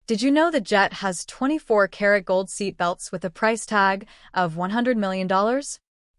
Did you know the jet has 24-karat gold seat belts with a price tag of $100 million?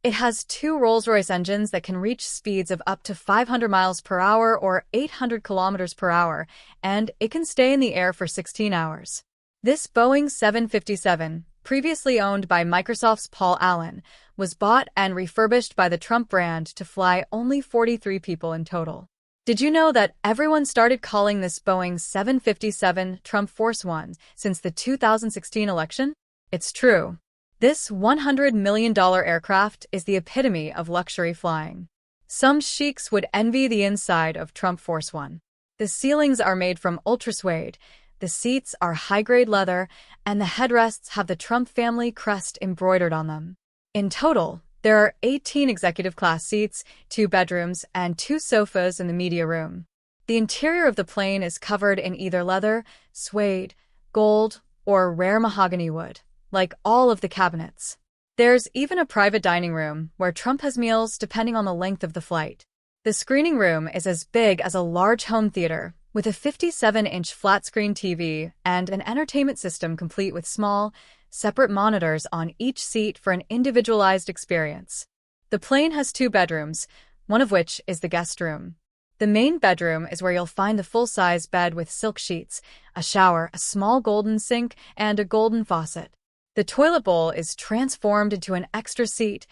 It has two Rolls-Royce engines that can reach speeds of up to 500 miles per hour or 800 kilometers per hour, and it can stay in the air for 16 hours. This Boeing 757, previously owned by Microsoft's Paul Allen, was bought and refurbished by the Trump brand to fly only 43 people in total. Did you know that everyone started calling this Boeing 757 Trump Force One since the 2016 election? It's true. This $100 million aircraft is the epitome of luxury flying. Some sheiks would envy the inside of Trump Force One. The ceilings are made from ultrasuede, the seats are high-grade leather, and the headrests have the Trump family crest embroidered on them. In total, there are 18 executive-class seats, 2 bedrooms, and 2 sofas in the media room. The interior of the plane is covered in either leather, suede, gold, or rare mahogany wood, like all of the cabinets. There's even a private dining room where Trump has meals depending on the length of the flight. The screening room is as big as a large home theater, with a 57-inch flat-screen TV and an entertainment system complete with small, separate monitors on each seat for an individualized experience. The plane has 2 bedrooms, one of which is the guest room. The main bedroom is where you'll find the full-size bed with silk sheets, a shower, a small golden sink, and a golden faucet. The toilet bowl is transformed into an extra seat,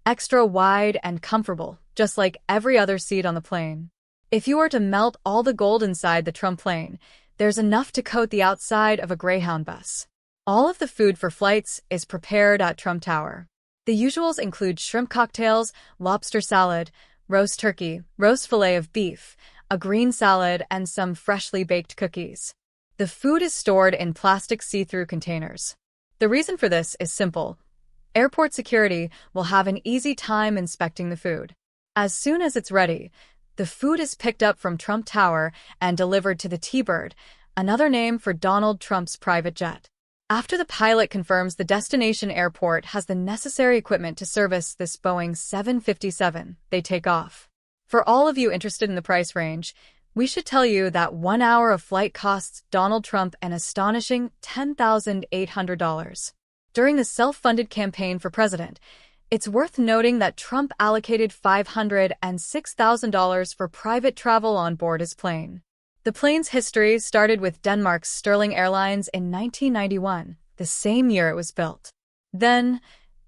extra wide and comfortable, just like every other seat on the plane. If you were to melt all the gold inside the Trump plane, there's enough to coat the outside of a Greyhound bus. All of the food for flights is prepared at Trump Tower. The usuals include shrimp cocktails, lobster salad, roast turkey, roast filet of beef, a green salad, and some freshly baked cookies. The food is stored in plastic see-through containers. The reason for this is simple. Airport security will have an easy time inspecting the food. As soon as it's ready, the food is picked up from Trump Tower and delivered to the T-Bird, another name for Donald Trump's private jet. After the pilot confirms the destination airport has the necessary equipment to service this Boeing 757, they take off. For all of you interested in the price range, we should tell you that 1 hour of flight costs Donald Trump an astonishing $10,800. During the self-funded campaign for president, it's worth noting that Trump allocated $506,000 for private travel on board his plane. The plane's history started with Denmark's Sterling Airlines in 1991, the same year it was built. Then,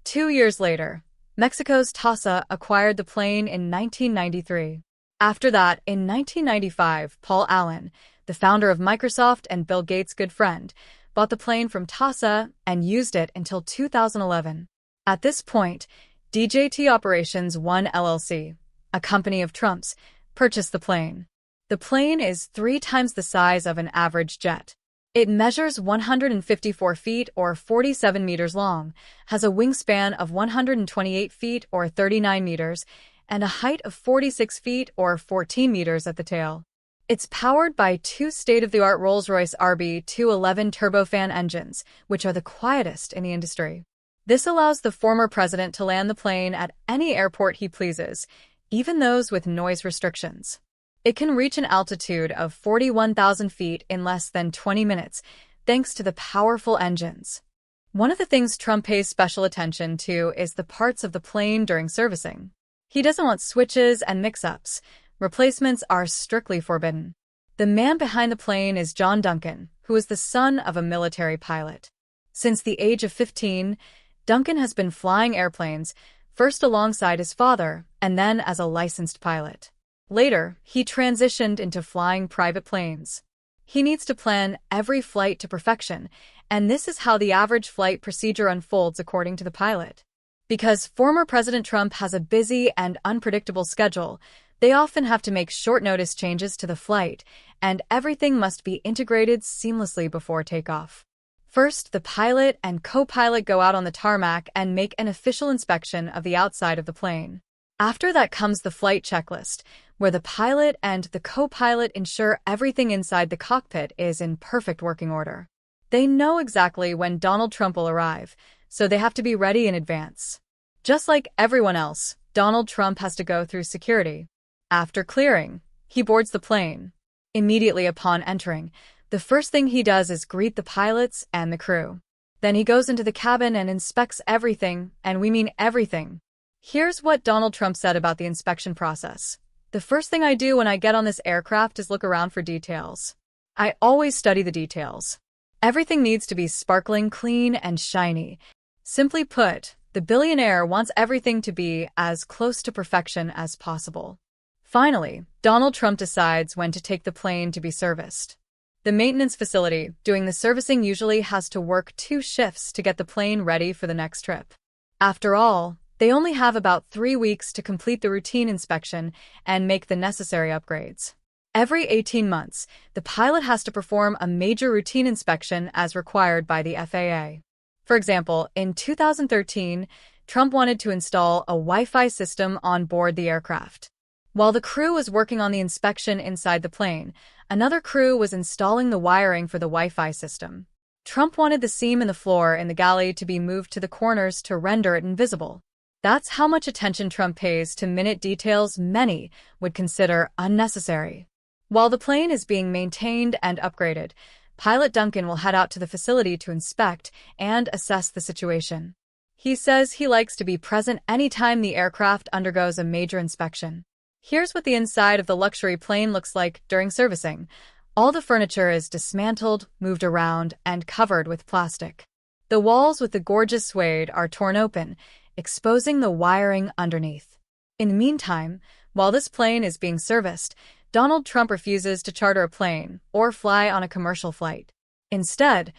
2 years later, Mexico's TASA acquired the plane in 1993. After that, in 1995, Paul Allen, the founder of Microsoft and Bill Gates' good friend, bought the plane from TASA and used it until 2011. At this point, DJT Operations 1 LLC, a company of Trump's, purchased the plane. The plane is 3 times the size of an average jet. It measures 154 feet or 47 meters long, has a wingspan of 128 feet or 39 meters, and a height of 46 feet or 14 meters at the tail. It's powered by 2 state-of-the-art Rolls-Royce RB211 turbofan engines, which are the quietest in the industry. This allows the former president to land the plane at any airport he pleases, even those with noise restrictions. It can reach an altitude of 41,000 feet in less than 20 minutes, thanks to the powerful engines. One of the things Trump pays special attention to is the parts of the plane during servicing. He doesn't want switches and mix-ups. Replacements are strictly forbidden. The man behind the plane is John Duncan, who is the son of a military pilot. Since the age of 15, Duncan has been flying airplanes, first alongside his father, and then as a licensed pilot. Later, he transitioned into flying private planes. He needs to plan every flight to perfection, and this is how the average flight procedure unfolds according to the pilot. Because former President Trump has a busy and unpredictable schedule, they often have to make short-notice changes to the flight, and everything must be integrated seamlessly before takeoff. First, the pilot and co-pilot go out on the tarmac and make an official inspection of the outside of the plane. After that comes the flight checklist, where the pilot and the co-pilot ensure everything inside the cockpit is in perfect working order. They know exactly when Donald Trump will arrive, so they have to be ready in advance. Just like everyone else, Donald Trump has to go through security. After clearing, he boards the plane. Immediately upon entering, The first thing he does is greet the pilots and the crew. Then he goes into the cabin and inspects everything, and we mean everything. Here's what Donald Trump said about the inspection process. "The first thing I do when I get on this aircraft is look around for details. I always study the details. Everything needs to be sparkling, clean, and shiny. Simply put, the billionaire wants everything to be as close to perfection as possible." Finally, Donald Trump decides when to take the plane to be serviced. The maintenance facility doing the servicing usually has to work 2 shifts to get the plane ready for the next trip. After all, they only have about 3 weeks to complete the routine inspection and make the necessary upgrades. Every 18 months, the pilot has to perform a major routine inspection as required by the FAA. For example, in 2013, Trump wanted to install a Wi-Fi system on board the aircraft. While the crew was working on the inspection inside the plane, another crew was installing the wiring for the Wi-Fi system. Trump wanted the seam in the floor in the galley to be moved to the corners to render it invisible. That's how much attention Trump pays to minute details many would consider unnecessary. While the plane is being maintained and upgraded, Pilot Duncan will head out to the facility to inspect and assess the situation. He says he likes to be present anytime the aircraft undergoes a major inspection. Here's what the inside of the luxury plane looks like during servicing. All the furniture is dismantled, moved around, and covered with plastic. The walls with the gorgeous suede are torn open, exposing the wiring underneath. In the meantime, while this plane is being serviced, Donald Trump refuses to charter a plane or fly on a commercial flight. Instead,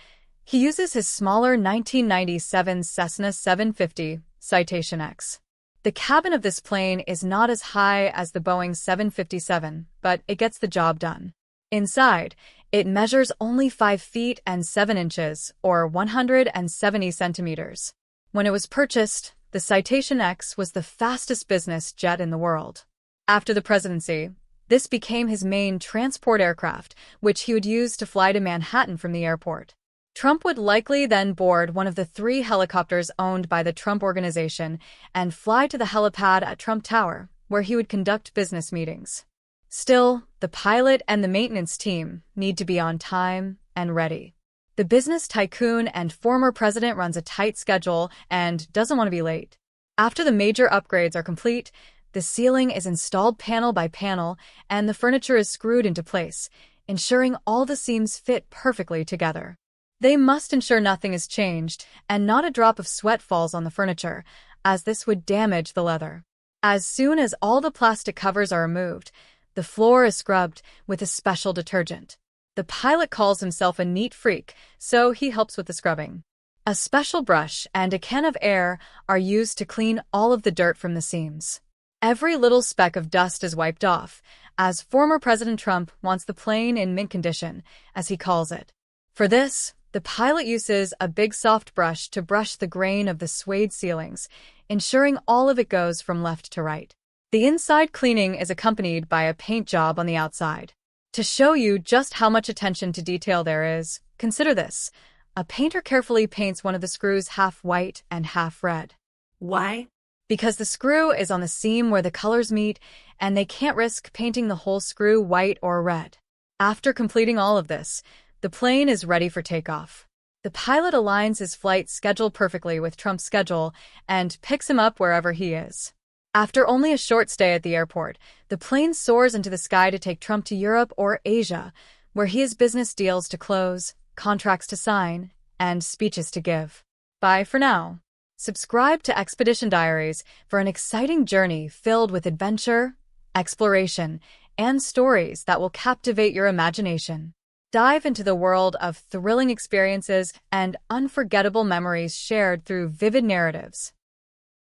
he uses his smaller 1997 Cessna 750 Citation X. The cabin of this plane is not as high as the Boeing 757, but it gets the job done. Inside, it measures only 5 feet and 7 inches, or 170 centimeters. When it was purchased, the Citation X was the fastest business jet in the world. After the presidency, this became his main transport aircraft, which he would use to fly to Manhattan from the airport. Trump would likely then board one of the 3 helicopters owned by the Trump Organization and fly to the helipad at Trump Tower, where he would conduct business meetings. Still, the pilot and the maintenance team need to be on time and ready. The business tycoon and former president runs a tight schedule and doesn't want to be late. After the major upgrades are complete, the ceiling is installed panel by panel and the furniture is screwed into place, ensuring all the seams fit perfectly together. They must ensure nothing is changed and not a drop of sweat falls on the furniture, as this would damage the leather. As soon as all the plastic covers are removed, the floor is scrubbed with a special detergent. The pilot calls himself a neat freak, so he helps with the scrubbing. A special brush and a can of air are used to clean all of the dirt from the seams. Every little speck of dust is wiped off, as former President Trump wants the plane in mint condition, as he calls it. For this, the pilot uses a big soft brush to brush the grain of the suede ceilings, ensuring all of it goes from left to right. The inside cleaning is accompanied by a paint job on the outside. To show you just how much attention to detail there is, consider this. A painter carefully paints one of the screws half white and half red. Why? Because the screw is on the seam where the colors meet, and they can't risk painting the whole screw white or red. After completing all of this, the plane is ready for takeoff. The pilot aligns his flight schedule perfectly with Trump's schedule and picks him up wherever he is. After only a short stay at the airport, the plane soars into the sky to take Trump to Europe or Asia, where he has business deals to close, contracts to sign, and speeches to give. Bye for now. Subscribe to Expedition Diaries for an exciting journey filled with adventure, exploration, and stories that will captivate your imagination. Dive into the world of thrilling experiences and unforgettable memories shared through vivid narratives.